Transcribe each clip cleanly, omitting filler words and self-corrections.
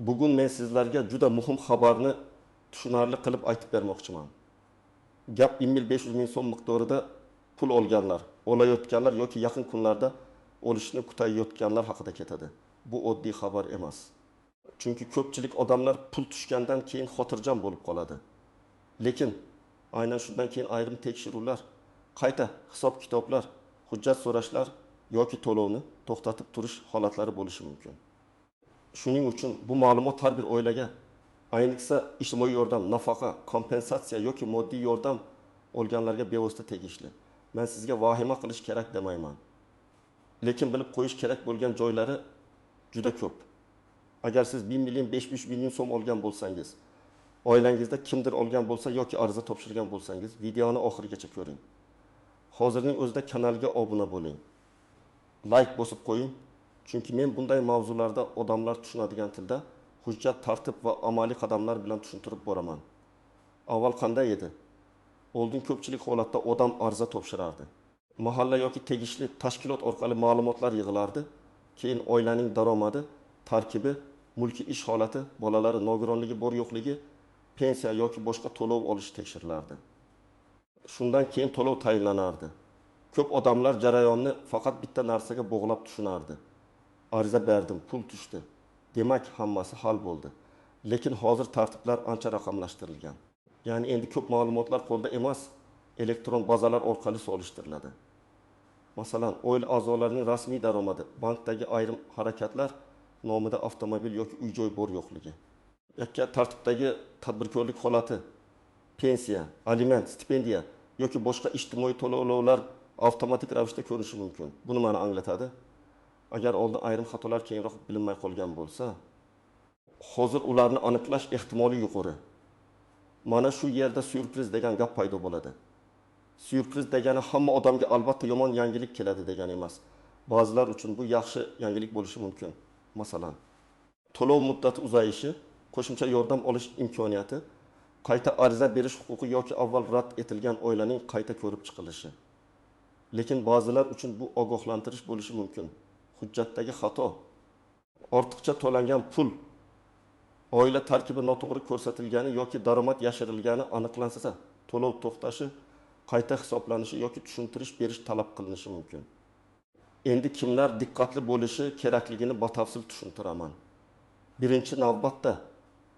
Bugun men sizlarga juda muhim xabarni tushunarli qilib aytib bermoqchiman. Gap 1.500 ming so'm miqdorida pul olganlar, olayotganlar yoki yaqin kunlarda olishni kutayotganlar haqida ketadi. Bu oddiy xabar emas. Chunki ko'pchilik odamlar pul tushgandan keyin xotirjam bo'lib qoladi. Lekin aynan shundan keyin ayrim tekshiruvlar, qayta hisob-kitoblar, hujjat so'rashlar yoki to'lovni to'xtatib turish holatlari bo'lishi mumkin. Shuning uchun bu ma'lumot har bir oilaga, ayniqsa ijtimoiy yordam, nafaqa, kompensatsiya yoki moddiy yordam olganlarga bevosita tegishli. Men sizga vahima qilish kerak demayman. Lekin bilib qo'yish kerak bo'lgan joylari juda ko'p. Agar siz 1 million 500 million so'm olgan bo'lsangiz, oilangizda kimdir olgan bo'lsa yoki ariza topshirgan bo'lsangiz, videoni oxirigacha ko'ring. Hozirning o'zida kanalga obuna bo'ling. Like bosib qo'ying. Chunki men bunday mavzularda odamlar tushunadigan tilda hujjat, tartib va amaliy qadamlar bilan tushuntirib boraman. Avval qanday edi? Oldin ko'pchilik holatda odam ariza topshirardi. Mahalla yoki tegishli tashkilot orqali ma'lumotlar yig'ilardi. Keyin oilaning daromadi, tarkibi, mulkiy ish holati, bolalari nogironligi bor yo'qligi, pensiya yoki boshqa to'lov olish tekshirilardi. Shundan keyin to'lov tayinlanardi. Ko'p odamlar jarayonni faqat bitta narsaga bog'lab tushunardi. Ariza berdim, pul tushdi. Demak, hammasi hal bo'ldi. Lekin hozir tartiblar ancha raqamlashtirilgan. Ya'ni endi ko'p ma'lumotlar qo'lda emas, elektron bazalar orqali solishtiriladi. Masalan, oila a'zolarining rasmiy daromadi, bankdagi ayrim harakatlar, nomida avtomobil yoki uy-joy bor yo'qligi. Yakka tartibdagi tadbirkorlik holati, pensiya, aliment, stipendiya yoki boshqa ijtimoiy to'lovlar avtomatik ravishda ko'rinishi mumkin. Buni mana anglatadi. Agar oldin ayrim xatolar keyinroq bilinmay qolgan bo'lsa, hozir ularni aniqlash ehtimoli yuqori. Mana shu yerda syurpriz degan gap paydo bo'ladi. Syurpriz degani hamma odamga albatta yomon yangilik keladi degani emas. Ba'zilar uchun bu yaxshi yangilik bo'lishi mumkin. Masalan, to'lov muddati uzayishi, qo'shimcha yordam olish imkoniyati, qayta ariza berish huquqi yoki avval rad etilgan oilaning qayta ko'rib chiqilishi. Lekin ba'zilar uchun bu ogohlantirish bo'lishi mumkin. Hujjatdagi xato, ortiqcha to'langan pul, oila tarkibi noto'g'ri ko'rsatilgani yoki daromad yashirilgani aniqlansa, to'lov to'xtashi, qayta hisoblanishi yoki tushuntirish berish talab qilinishi mumkin. Endi kimlar diqqatli bo'lishi kerakligini batafsil tushuntiraman. Birinchi navbatda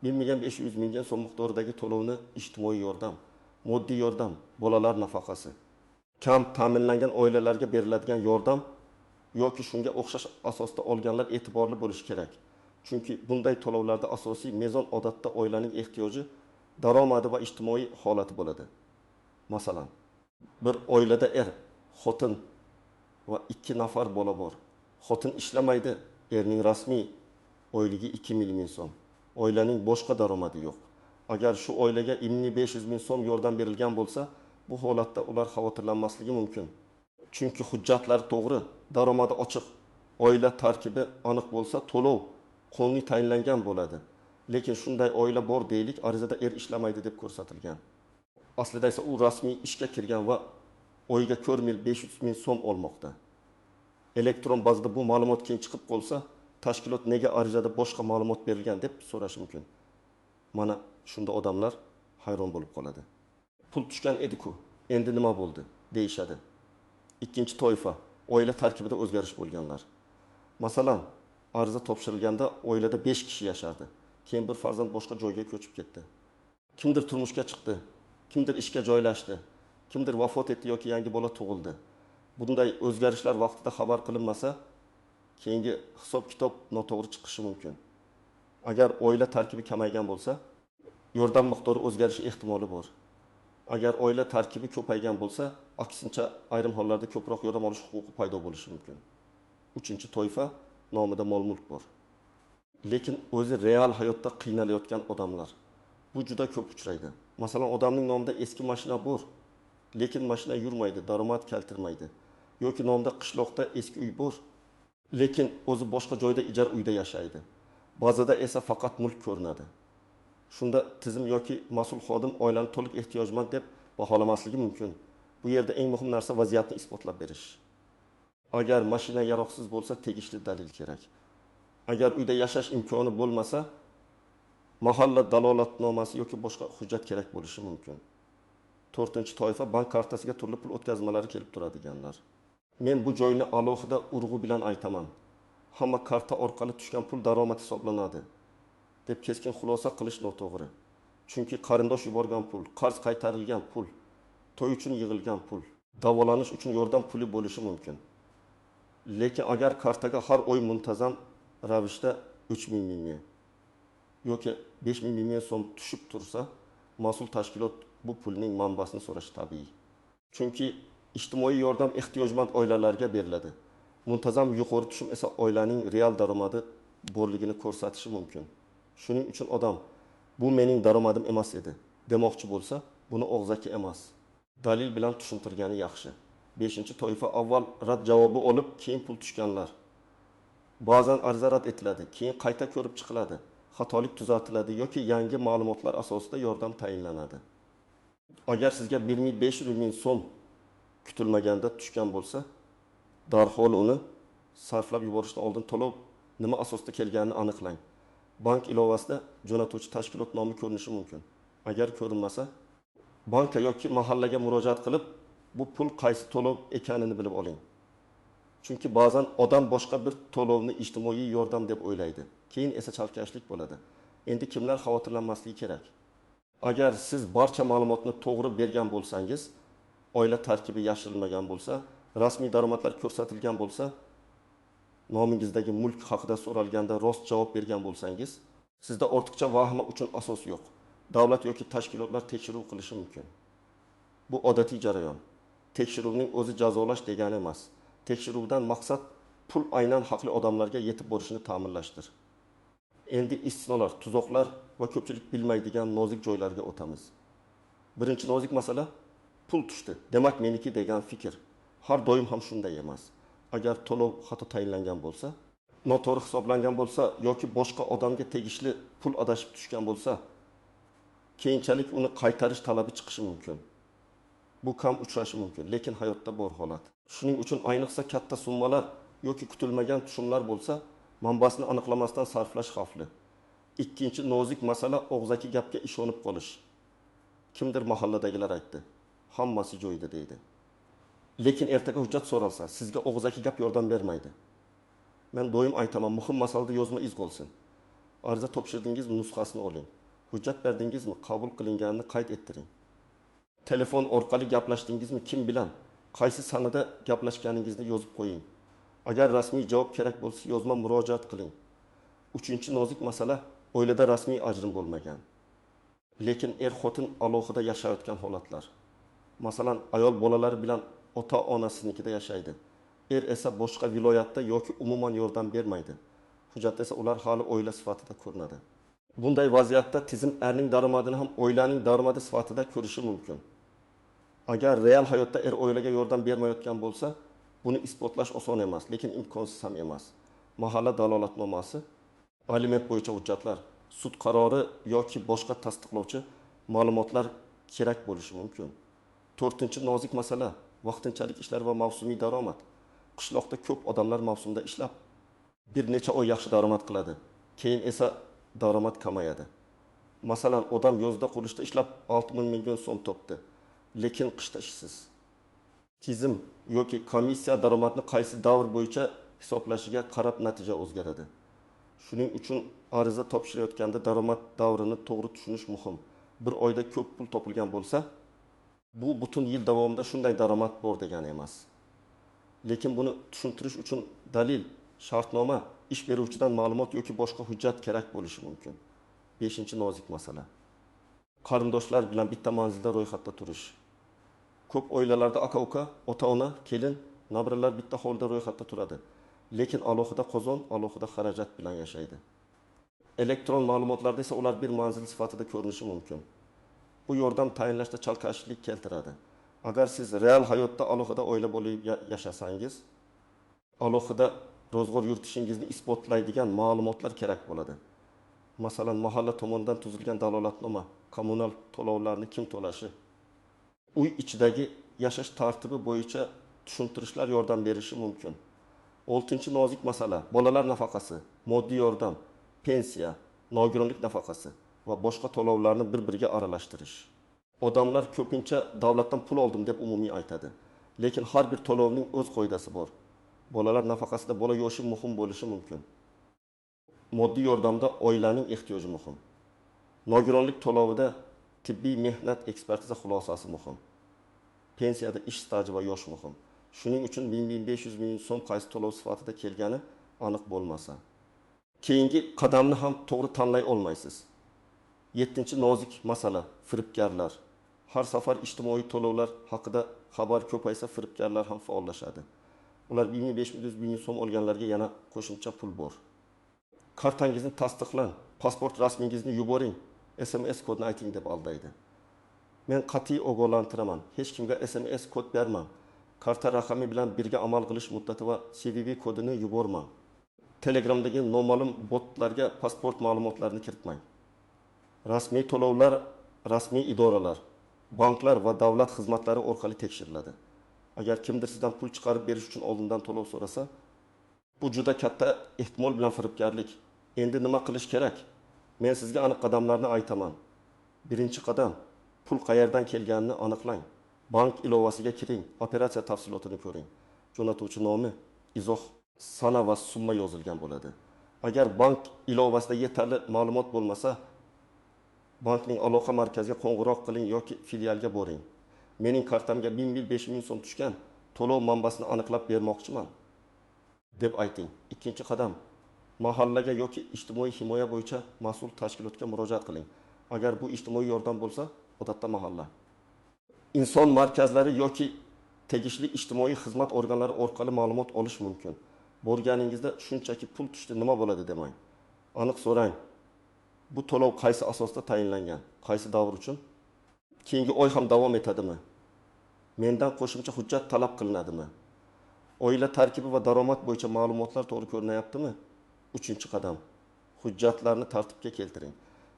1 million 500 ming so'm miqdoridagi to'lovni ijtimoiy yordam, moddiy yordam, bolalar nafaqasi, kam ta'minlangan oilalarga beriladigan yordam yoki shunga o'xshash asosda olganlar e'tiborli bo'lishi kerak. Chunki bunday to'lovlarda asosiy mezon odatda oilaning ehtiyoji, daromadi va ijtimoiy holati bo'ladi. Masalan, bir oilada xotin va 2 nafar bola bor. Xotin ishlamaydi, erning rasmiy oyligi 2 million so'm. Oilaning boshqa daromadi yo'q. Agar shu oilaga 1.500 ming so'm yordam berilgan bo'lsa, bu holatda ular xavotirlanmasligi mumkin. Chunki hujjatlar to'g'ri, daromadi ochiq, oila tarkibi aniq bo'lsa, to'lov qonuniy tayinlangan bo'ladi. Lekin shunday oila bor deylik, arizada ishlamaydi deb ko'rsatilgan. Aslida esa u rasmiy ishga kirgan va oyiga 4.500 ming so'm olmoqda. Elektron bazada bu ma'lumot keyin chiqib qolsa, tashkilot nega arizada boshqa ma'lumot berilgan deb so'rash mumkin. Mana shunda odamlar hayron bo'lib qoladi. Pul tushgan edi-ku, endi nima bo'ldi deyishadi. Ikkinchi toifa, oila tarkibida o'zgarish bo'lganlar. Masalan, ariza topshirilganda oilada 5 kishi yashardi. Keyin bir farzand boshqa joyga ko'chib ketdi. Kimdir turmushga chiqdi, kimdir ishga joylashdi, kimdir vafot etdi yoki yangi bola tug'ildi. Bunday o'zgarishlar vaqtida xabar qilinmasa, keyingi hisob-kitob noto'g'ri chiqishi mumkin. Agar oila tarkibi kamaygan bo'lsa, yordam miqdori o'zgarishi ehtimoli bor. Agar oila tarkibi ko'paygan bo'lsa, aksincha ayrim hollarda ko'proq yordam olish huquqi paydo bo'lishi mumkin. Uchinchi toifa, nomida mol-mulk bor. Lekin o'zi real hayotda qiynalayotgan odamlar. Bu juda ko'p uchraydi. Masalan, odamning nomida eski mashina bor, lekin mashina yurmaydi, daromad keltirmaydi. Yoki nomida qishloqda eski uy bor, lekin o'zi boshqa joyda ijara uyda yashaydi. Ba'zida esa faqat mulk ko'rinadi. Shunda tizim yoki mas'ul xodim oilani to'liq ehtiyojmand deb baholamasligi mumkin. Bu yerda eng muhim narsa vaziyatni isbotlab berish. Agar mashina yaroqsiz bo'lsa, tegishli dalil kerak. Agar uyda yashash imkoni bo'lmasa, mahalla dalolatnomasi yoki boshqa hujjat kerak bo'lishi mumkin. 4-toifa bank kartasiga turli pul o'tkazmalari kelib turadiganlar. Men bu joyni alohida urg'u bilan aytaman. Hamma karta orqali tushgan pul daromad hisoblanadi deb keskin xulosa qilish noto'g'ri. Chunki qarindosh yuborgan pul, qarz qaytarilgan pul, to'y uchun yig'ilgan pul, davolanish uchun yordam puli bo'lishi mumkin. Lekin agar kartaga har oy muntazam ravishda 3000 ming yoki 5000 ming so'm tushib tursa, mas'ul tashkilot bu pulning manbasini so'rashi tabiiy. Chunki ijtimoiy yordam ehtiyojmand oilalarga beriladi. Muntazam yuqori tushum esa oilaning real daromadi borligini ko'rsatishi mumkin. Shuning uchun odam bu mening daromadim emas edi demoqchi bo'lsa, buni og'zaki emas, dalil bilan tushuntirgani yaxshi. 5-toifa avval rad javobi olib, keyin pul tushganlar. Ba'zan ariza rad etiladi, keyin qayta ko'rib chiqiladi, xatolik tuzatiladi yoki yangi ma'lumotlar asosida yordam tayinlanadi. Agar sizga 1.500 ming so'm kutilmaganda tushgan bo'lsa, darhol uni sarflab yuborishdan oldin to'lov nima asosda kelganini aniqlang. Bank ilovasida jo'natuvchi tashkilot nomi ko'rinishi mumkin. Agar ko'rinmasa, banka yoki mahallaga murojaat qilib, bu pul qaysi to'lov ekanini bilib oling. Chunki ba'zan odam boshqa bir to'lovni ijtimoiy yordam deb o'ylaydi. Keyin esa chalkashlik bo'ladi. Endi kimlar xavotirlanmasligi kerak? Agar siz barcha ma'lumotni to'g'ri bergan bo'lsangiz, oila tarkibi yashirilmagan bo'lsa, rasmiy daromadlar ko'rsatilgan bo'lsa, nomingizdagi mulk haqida so'ralganda rost javob bergan bo'lsangiz, sizda ortiqcha vahima uchun asos yo'q. Davlat yoki tashkilotlar tekshiruv qilishi mumkin. Bu odatiy jarayon. Tekshiruvning o'zi jazolash degani emas. Tekshiruvdan maqsad pul aynan haqli odamlarga yetib borishini ta'minlashdir. Endi istisnolar, tuzoqlar va ko'pchilik bilmaydigan nozik joylarga o'tamiz. Birinchi nozik masala pul tushdi. Demak meniki degan fikr har doim ham shunday emas. Agar to'lov xato tayinlangan bo'lsa, noto'g'ri hisoblangan bo'lsa yoki boshqa odamga tegishli pul adashib tushgan bo'lsa, keyinchalik uni qaytarish talabi chiqishi mumkin. Bu kam uchrashi mumkin, lekin hayotda bor holat. Shuning uchun ayniqsa katta summalar yoki kutilmagan tushumlar bo'lsa, manbasini aniqlamasdan sarflash xavfli. Ikkinchi nozik masala og'zaki gapga ishonib qolish. Kimdir mahalladagilar aytdi, hammasi joyida deydi. Lekin ertaga hujjat so'ralsa, sizga og'zaki gap yordam bermaydi. Men doim aytaman, muhim masalada yozma iz qolsin. Ariza topshirdingizmi, nusxasini oling. Hujjat berdingizmi, qabul qilinganini qayd ettiring. Telefon orqali gaplashdingizmi, kim bilan, qaysi sanada gaplashganingizni yozib qo'ying. Agar rasmiy javob kerak bo'lsa, yozma murojaat qiling. Uchinchi nozik masala oilada rasmiy ajrim bo'lmagan. Lekin er-xotin alohida yashayotgan holatlar. Masalan, ayol bolalari bilan ota-onasinikida yashaydi. Er esa boshqa viloyatda yoki umuman yordam bermaydi. Hujjatda esa ular hali oila sifatida ko'rinadi. Bunday vaziyatda tizim erning daromadini ham oilaning daromadi sifatida ko'rishi mumkin. Agar real hayotda er oilaga yordam bermayotgan bo'lsa, buni isbotlash oson emas, lekin imkonsiz ham emas. Mahalla dalolatnomasi, aliment bo'yicha hujjatlar, sud qarori yoki boshqa tasdiqlovchi ma'lumotlar kerak bo'lishi mumkin. 4-nozik masala vaqtinchalik ishlar va mavsumiy daromad. Qishloqda ko'p odamlar mavsumda ishlab bir necha oy yaxshi daromad qiladi. Keyin esa daromad kamayadi. Masalan, odam yozda qurilishda ishlab 6000 million so'm topdi, lekin qishda ishsiz. Tizim yoki komissiya daromadni qaysi davr bo'yicha hisoblashiga qarab natija o'zgaradi. Shuning uchun ariza topshirayotganda daromad davrini to'g'ri tushunish muhim. Bir oyda ko'p pul topilgan bo'lsa, bu butun yil davomida shunday daromad bor degani emas. Lekin buni tushuntirish uchun dalil, shartnoma, ish beruvchidan ma'lumot yoki boshqa hujjat kerak bo'lishi mumkin. 5-nozik masala. Qarindoshlar bilan bitta manzilda ro'yxatda turish. Ko'p oilalarda aka-uka, ota-ona, kelin, nabiralar bitta hovlida ro'yxatda turadi. Lekin alohida qozon, alohida xarajat bilan yashaydi. Elektron ma'lumotlarda esa ular bir manzil sifatida ko'rinishi mumkin. Bu yordam tayinlashda chalkashlik keltiradi. Agar siz real hayotda alohida oila bo'lib yashasangiz, alohida ro'zg'or yuritishingizni isbotlaydigan ma'lumotlar kerak bo'ladi. Masalan, mahalla tomonidan tuzilgan dalolatnoma, kommunal to'lovlarni kim to'lashi, uy ichidagi yashash tartibi bo'yicha tushuntirishlar yordam berishi mumkin. 6-nozik masala, bolalar nafaqasi, moddiy yordam, pensiya, nogironlik nafaqasi, va boshqa to'lovlarni bir-biriga aralashtirish. Odamlar ko'pincha davlatdan pul oldim deb umumiy aytadi. Lekin har bir to'lovning o'z qoidasi bor. Bolalar nafaqasida bola yoshi muhim bo'lishi mumkin. Moddiy yordamda oilaning ehtiyoji muhim. Nogironlik to'lovida tibbiy mehnat ekspertiza xulosasi muhim. Pensiyada ish staji va yosh muhim. Shuning uchun 1500 ming so'm qaysi to'lov sifatida kelgani aniq bo'lmasa, keyingi qadamni ham to'g'ri tanlay olmaysiz. 7-chi nozik masala firibgarlar. Har safar ijtimoiy to'lovlar haqida xabar ko'paysa, firibgarlar ham faollashadi. Ular 1500 ming so'm olganlarga yana qo'shimcha pul bor. Kartangizni tasdiqlang, pasport rasmingizni yuboring, SMS kodini ayting deb aldaydi. Men qat'iy ogohlantiraman. Hech kimga SMS kod bermang. Karta raqami bilan birga amal qilish muddati va CVV kodini yubormang. Telegramdagi noma'lum botlarga pasport ma'lumotlarini kiritmang. Rasmiy to'lovlar rasmiy idoralar, banklar va davlat xizmatlari orqali tekshiriladi. Agar kimdir sizdan pul chiqarib berish uchun oldindan to'lov so'rasa, bu juda katta ehtimol bilan firibgarlik. Endi nima qilish kerak? Men sizga aniq qadamlarni aytaman. Birinchi qadam, pul qayerdan kelganini aniqlang. Bank ilovasiga kiring, operatsiya tafsilotini ko'ring. Jo'natuvchi nomi, izoh, sana va summa yozilgan bo'ladi. Agar bank ilovasida yetarli ma'lumot bo'lmasa, bankning aloqa markaziga qo'ng'iroq qiling yoki filialga boring. Mening kartamga 1500 ming so'm tushgan, to'lov manbasini aniqlab bermoqchiman deb ayting. Ikkinchi qadam, mahallaga yoki ijtimoiy himoya bo'yicha mas'ul tashkilotga murojaat qiling. Agar bu ijtimoiy yordam bo'lsa, odatda mahalla. Inson markazlari yoki tegishli ijtimoiy xizmat organlari orqali ma'lumot olish mumkin. Borganingizda shunchaki pul tushdi, nima bo'ladi demang. Aniq so'rang. Bu to'lov qaysi asosda tayinlangan? Qaysi davr uchun? Keyingi oy ham davom etadimi? Mendan qo'shimcha hujjat talab qilinadimi? Oila tarkibi va daromad bo'yicha ma'lumotlar to'g'ri ko'rinayaptimi? 3-qadam. Hujjatlarni tartibga keltiring.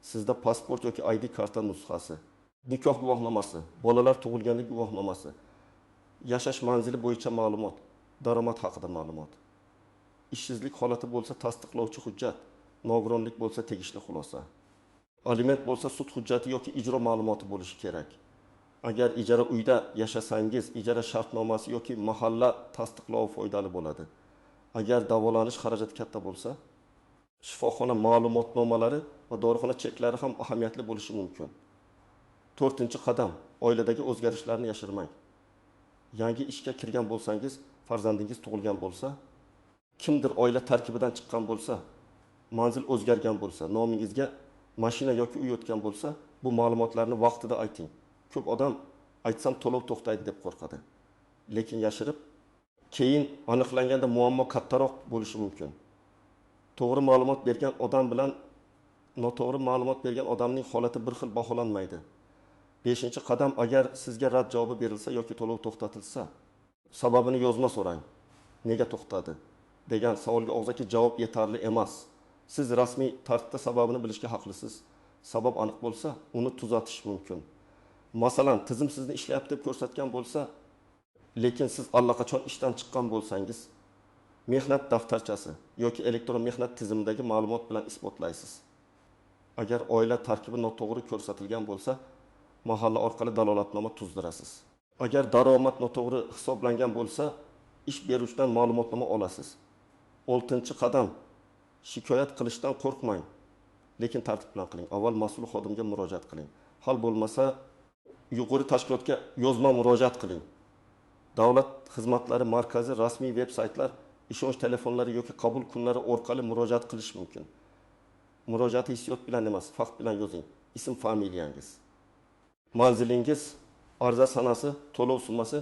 Sizda pasport yoki ID karta nusxasi, nikoh guvohnomasi, bolalar tug'ilganlik guvohnomasi, yashash manzili bo'yicha ma'lumot, daromad haqida ma'lumot. Ishsizlik holati bo'lsa tasdiqlovchi hujjat, nogironlik bo'lsa tegishli xulosa. Aliment bo'lsa sud hujjati yoki ijro ma'lumoti bo'lishi kerak. Agar ijara uyda yashasangiz, ijara shartnomasi yoki mahalla tasdiqlovi foydali bo'ladi. Agar davolanish xarajati katta bo'lsa, shifoxona ma'lumotnomalari va dorixona cheklari ham ahamiyatli bo'lishi mumkin. 4-qadam, oiladagi o'zgarishlarni yashirmang. Yangi ishga kirgan bo'lsangiz, farzandingiz tug'ilgan bo'lsa, kimdir oila tarkibidan chiqqan bo'lsa, manzil o'zgargan bo'lsa, nomingizga mashina yoki uy o'tgan bo'lsa, bu ma'lumotlarni vaqtida ayting. Ko'p odam aytsam to'lov to'xtaydi deb qo'rqadi. Lekin yashirib, keyin aniqlanganda muammo kattaroq bo'lishi mumkin. To'g'ri ma'lumot bergan odam bilan noto'g'ri ma'lumot bergan odamning holati bir xil baholanmaydi. 5-qadam, agar sizga rad javobi berilsa yoki to'lov to'xtatilsa, sababini yozma so'rang. Nega to'xtadi degan savolga og'zaki javob yetarli emas. Siz rasmiy tartibda sababini bilishga haqlisiz. Sabab aniq bo'lsa, uni tuzatish mumkin. Masalan, tizim sizni ishlayapti deb ko'rsatgan bo'lsa, lekin siz allaqachon ishdan chiqqan bo'lsangiz, mehnat daftarchasi yoki elektron mehnat tizimidagi ma'lumot bilan isbotlaysiz. Agar oila tarkibi noto'g'ri ko'rsatilgan bo'lsa, mahalla orqali dalolatnoma tuzdirasiz. Agar daromad noto'g'ri hisoblangan bo'lsa, ish beruvchidan ma'lumotnoma olasiz. 6-qadam, shikoyat qilishdan qo'rqmang, lekin tartib bilan qiling. Avval mas'ul xodimga murojaat qiling. Hal bo'lmasa, yuqori tashkilotga yozma murojaat qiling. Davlat xizmatlari markazi, rasmiy veb-saytlar, ishonch telefonlari yoki qabul kunlari orqali murojaat qilish mumkin. Murojaatni hissiyot bilan emas, fakt bilan yozing. Ism, familiyangiz, manzilingiz, arza sanasi, to'lov summasi,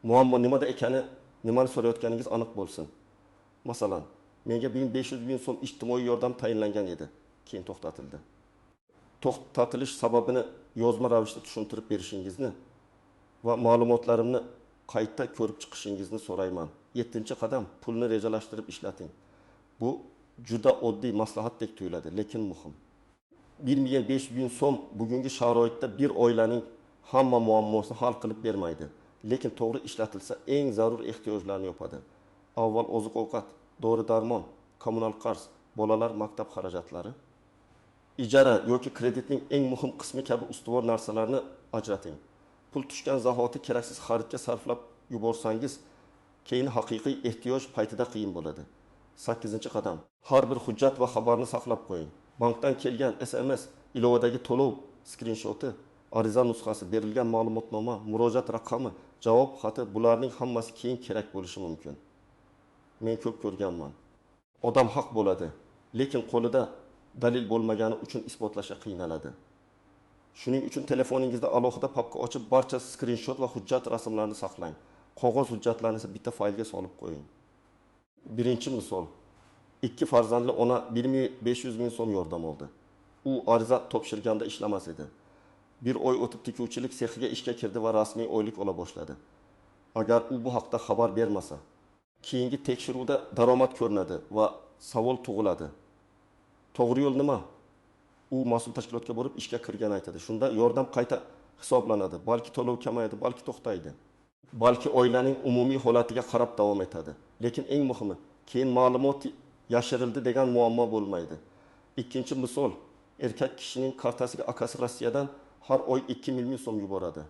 muammo nimada ekani, nimani so'rayotganingiz aniq bo'lsin. Masalan, menga 1500 ming so'm ijtimoiy yordam tayinlangan edi, keyin to'xtatildi. To'xtatilish sababini yozma ravishda tushuntirib berishingizni va ma'lumotlarimni qayta ko'rib chiqishingizni so'rayman. 7-qadam, pulni rejalashtirib ishlating. Bu juda oddiy maslahatdek tuyuladi, lekin muhim. 1500 ming so'm bugungi sharoitda bir oilaning hamma muammosini hal qilib bermaydi, lekin to'g'ri ishlatilsa eng zarur ehtiyojlarni yopadi. Avval oziq-ovqat, dori-darmon, kommunal qarz, bolalar maktab xarajatlari. ijara yoki kreditning eng muhim qismi kabi ustuvor narsalarni ajrating. Pul tushgan zahoti keraksiz xaridga sarflab yuborsangiz, keyin haqiqiy ehtiyoj paytida qiyin bo'ladi. 8-qadam. Har bir hujjat va xabarni saqlab qo'ying. Bankdan kelgan SMS, ilovadagi to'lov skrinshoti, ariza nusxasi, berilgan ma'lumotnoma, murojaat raqami, javob xati, bularning hammasi keyin kerak bo'lishi mumkin. Men ko'p ko'rganman. Odam haq bo'ladi, lekin qo'lida dalil bo'lmagani uchun isbotlashga qiynaladi. Shuning uchun telefoningizda alohida papka ochib, barcha skrinshot va hujjat rasmlarini saqlang. Qog'oz hujjatlarni esa bitta faylga solib qo'ying. Birinchi misol. 2 farzandli ona 1.500 ming so'm yordam oldi. U ariza topshirganda ishlamas edi. Bir oy o'tib tikuvchilik sexiga ishga kirdi va rasmiy oylik ola boshladi. Agar u bu haqda xabar bermasa, keyingi tekshiruvda daromad ko'rinadi va savol tug'iladi. To'g'ri yo'l nima? U mas'ul tashkilotga borib ishga kirgani aytadi. Shunda yordam qayta hisoblanadi. Balki to'lov kamayadi, balki to'xtaydi. Balki oilaning umumiy holatiga qarab davom etadi. Lekin eng muhimi, keyin ma'lumot yashirildi degan muammo bo'lmaydi. Ikkinchi misol, erkak kishining kartasiga akasi Rossiyadan har oy 2 million so'm yuboradi.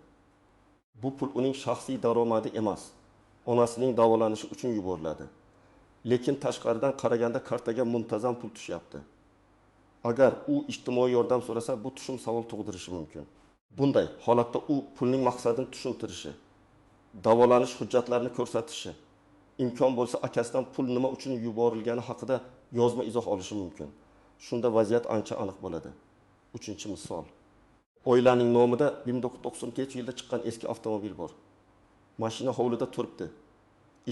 Bu pul uning shaxsiy daromadi emas, onasining davolanishi uchun yuboriladi. Lekin tashqaridan qaraganda kartaga muntazam pul tushyapti. Agar u ijtimoiy yordam so'rasa, bu tushum savol tug'dirishi mumkin. Bunday holatda u pulning maqsadini tushuntirishi, davolanish hujjatlarini ko'rsatishi, imkon bo'lsa akasidan pul nima uchun yuborilgani haqida yozma izoh olishi mumkin. Shunda vaziyat ancha aniq bo'ladi. 3-misol. Oilaning nomida 1997-yilda chiqqan eski avtomobil bor. Mashina hovlida turibdi.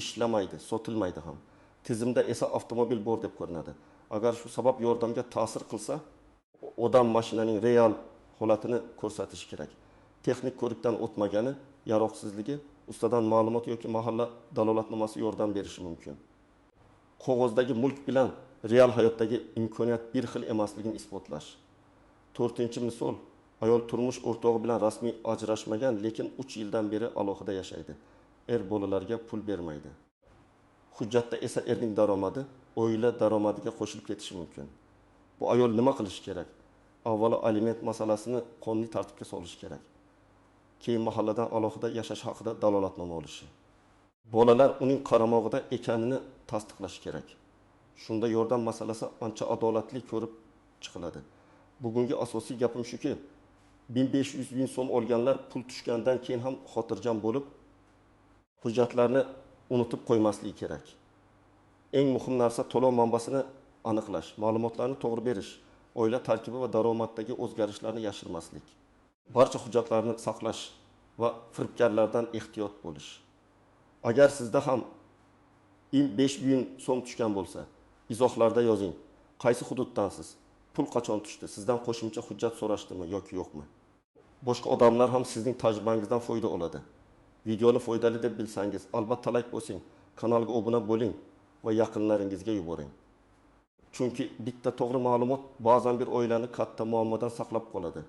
Ishlamaydi, sotilmaydi ham. Tizimda esa avtomobil bor deb ko'rinadi. Agar shu sabab yordamga ta'sir qilsa, odam mashinaning real holatini ko'rsatishi kerak. Texnik ko'rikdan o'tmagani, yaroqsizligi, ustadan ma'lumot yoki mahalla dalolatnomasi yordam berishi mumkin. Qog'ozdagi mulk bilan real hayotdagi imkoniyat bir xil emasligini isbotlash. 4-misol. Ayol turmush o'rtog'i bilan rasmiy ajrashmagan, lekin 3 yildan beri alohida yashaydi. Bolalarga pul bermaydi. Hujjatda esa erning daromadi oila daromadiga qo'shilib ketishi mumkin. Bu ayol nima qilishi kerak? Avvalo aliment masalasini qonuniy tartibga solish kerak. Keyin mahalladan alohida yashash haqida dalolatnoma olishi. Bolalar uning qaramog'ida ekanini tasdiqlash kerak. Shunda yordam masalasi ancha adolatli ko'rib chiqiladi. Bugungi asosiy gapim shuki, 1500 ming so'm olganlar pul tushgandan keyin ham xotirjam bo'lib, hujjatlarni unutib qo'ymasligi kerak. Eng muhim narsa to'lov manbasini aniqlash, ma'lumotlarni to'g'ri berish, oila tarkibi va daromaddagi o'zgarishlarni yashirmaslik. Barcha hujjatlarni saqlash va firibgarlardan ehtiyot bo'lish. Agar sizda ham 5 ming so'm tushgan bo'lsa, izohlarda yozing. Qaysi hududdansiz? Pul qachon tushdi? Sizdan qo'shimcha hujjat so'rashdimi yoki yo'qmi? Boshqa odamlar ham sizning tajribangizdan foyda oladi. Videoni foydali deb bilsangiz, albatta like bosing, kanalga obuna bo'ling va yaqinlaringizga yuboring. Chunki bitta to'g'ri ma'lumot ba'zan bir oilani katta muammodan saqlab qoladi.